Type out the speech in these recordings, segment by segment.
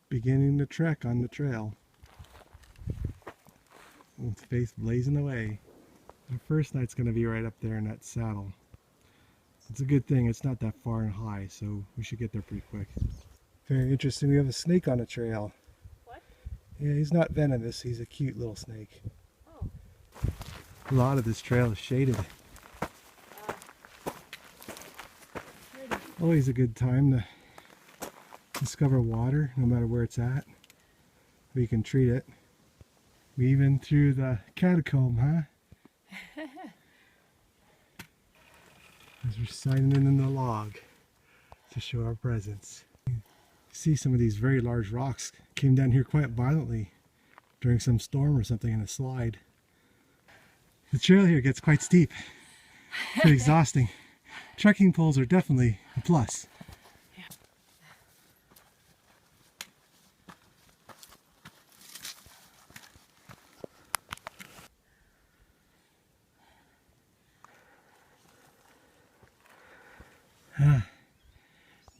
beginning the trek on the trail. With face blazing away. Our first night's going to be right up there in that saddle. It's a good thing it's not that far and high, so we should get there pretty quick. Very interesting, we have a snake on the trail. What? Yeah, he's not venomous, he's a cute little snake. Oh. A lot of this trail is shaded. Always a good time to discover water, no matter where it's at. We can treat it. We even threw the catacomb, huh? As we're signing in the log to show our presence. You see some of these very large rocks came down here quite violently during some storm or something in a slide. The trail here gets quite steep, pretty exhausting. Trekking poles are definitely a plus.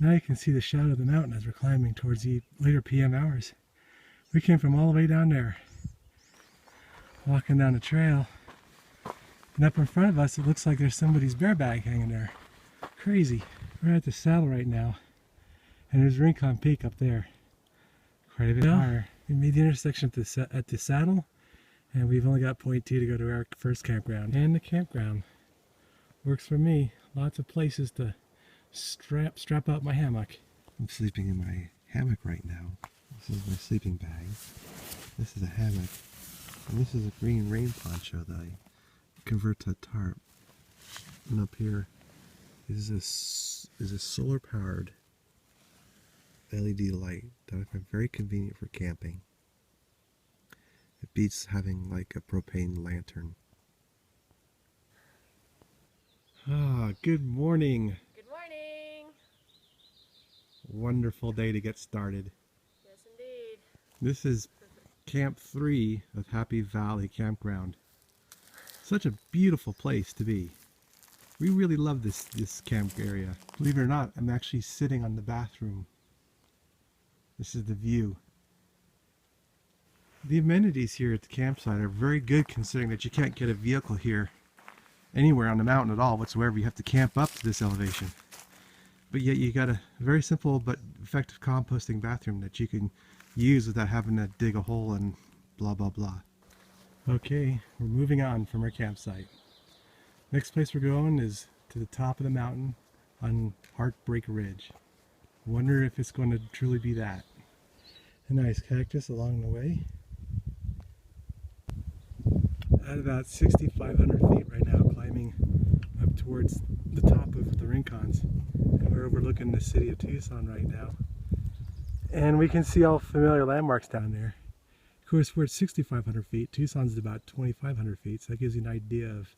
Now you can see the shadow of the mountain as we're climbing towards the later PM hours. We came from all the way down there, walking down the trail, and up in front of us it looks like there's somebody's bear bag hanging there. Crazy. We're at the saddle right now, and there's Rincon Peak up there, quite a bit higher. We made the intersection at the saddle, and we've only got 0.2 to go to our first campground. And the campground works for me. Lots of places to strap out my hammock. I'm sleeping in my hammock right now. This is my sleeping bag. This is a hammock. And this is a green rain poncho that I convert to a tarp. And up here is a solar powered LED light that I find very convenient for camping. It beats having like a propane lantern. Ah, good morning. Wonderful day to get started. Yes, indeed. This is Camp 3 of Happy Valley Campground. Such a beautiful place to be. We really love this camp area. Believe it or not, I'm actually sitting on the bathroom. This is the view. The amenities here at the campsite are very good, considering that you can't get a vehicle here anywhere on the mountain at all whatsoever. You have to camp up to this elevation. But yet you got a very simple but effective composting bathroom that you can use without having to dig a hole and blah blah blah. Okay, we're moving on from our campsite. Next place we're going is to the top of the mountain on Heartbreak Ridge. Wonder if it's going to truly be that. A nice cactus along the way. At about 6,500 feet right now, climbing up towards the top of the Rincons. And we're overlooking the city of Tucson right now. And we can see all familiar landmarks down there. Of course, we're at 6,500 feet. Tucson's about 2,500 feet, so that gives you an idea of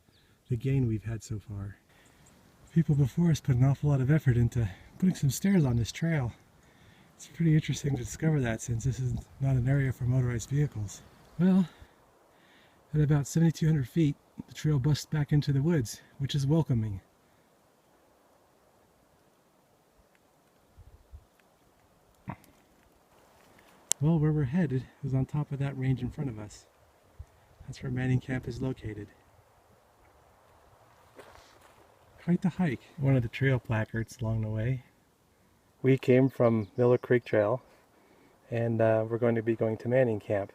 the gain we've had so far. People before us put an awful lot of effort into putting some stairs on this trail. It's pretty interesting to discover that, since this is not an area for motorized vehicles. Well, at about 7,200 feet, the trail busts back into the woods, which is welcoming. Well, where we're headed is on top of that range in front of us. That's where Manning Camp is located. Quite the hike. One of the trail placards along the way. We came from Miller Creak Trail, and we're going to be going to Manning Camp.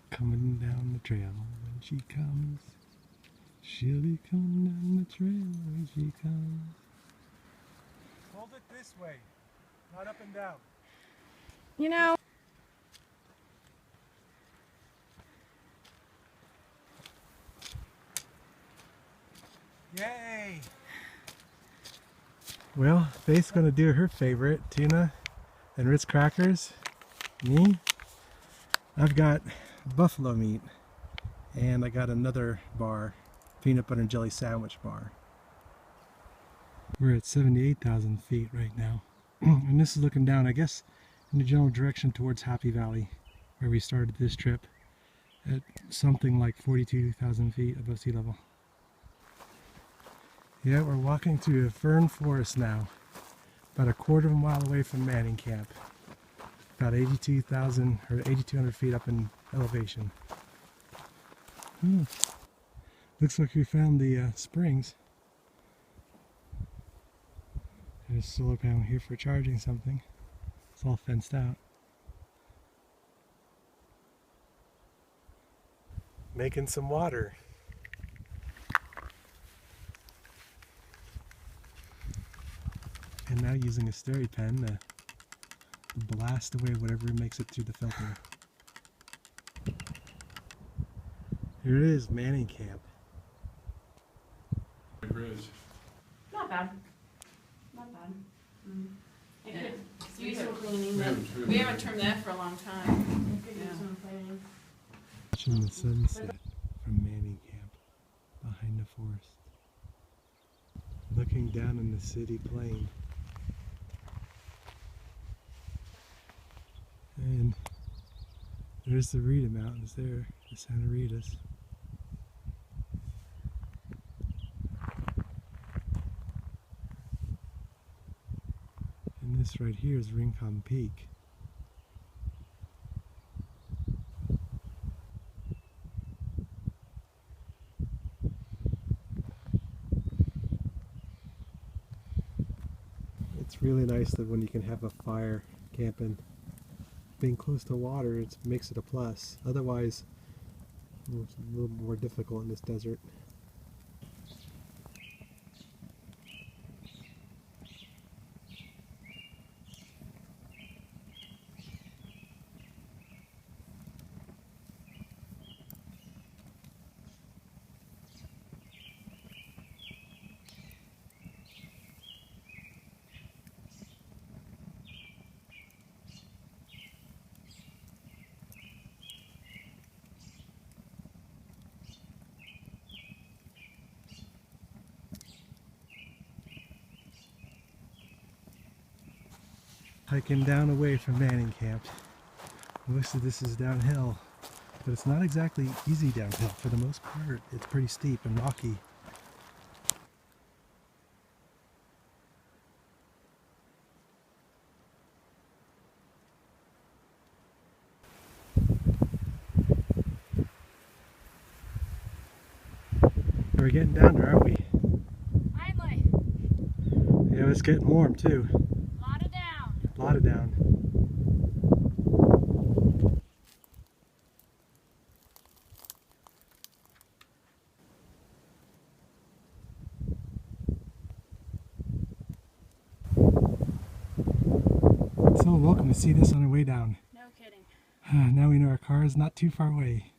Coming down the trail when she comes. She'll be coming down the trail when she comes. Hold it this way, not up and down. You know. Yay! Well, Faith's gonna do her favorite, tuna and Ritz crackers. Me, I've got buffalo meat, and I got another bar, peanut butter and jelly sandwich bar. We're at 78,000 feet right now, and this is looking down, I guess, in the general direction towards Happy Valley, where we started this trip, at something like 42,000 feet above sea level. Yeah, we're walking through a fern forest now. About a quarter of a mile away from Manning Camp. About 82,000 or 8,200 feet up in elevation. Looks like we found the springs. There's a solar panel here for charging something. It's all fenced out. Making some water. And now using a steri pen to blast away whatever makes it through the filter. Here it is, Manning Camp. Bridge. Not bad. Not bad. It could use some cleaning, True, but true. we haven't trimmed that for a long time. It could use some cleaning. Watching the sunset from Manning Camp behind the forest. Looking down in the city plain. And there's the Rita Mountains there, the Santa Ritas. And this right here is Rincon Peak. It's really nice that when you can have a fire camping. Being close to water, it makes it a plus. Otherwise, it's a little more difficult in this desert. Hiking down away from Manning Camp. Most of this is downhill, but it's not exactly easy downhill. For the most part, it's pretty steep and rocky. We're getting down there, aren't we? Finally. Yeah, it's getting warm too. Lot of down. A lot of down. So welcome to see this on our way down. No kidding. Now we know our car is not too far away.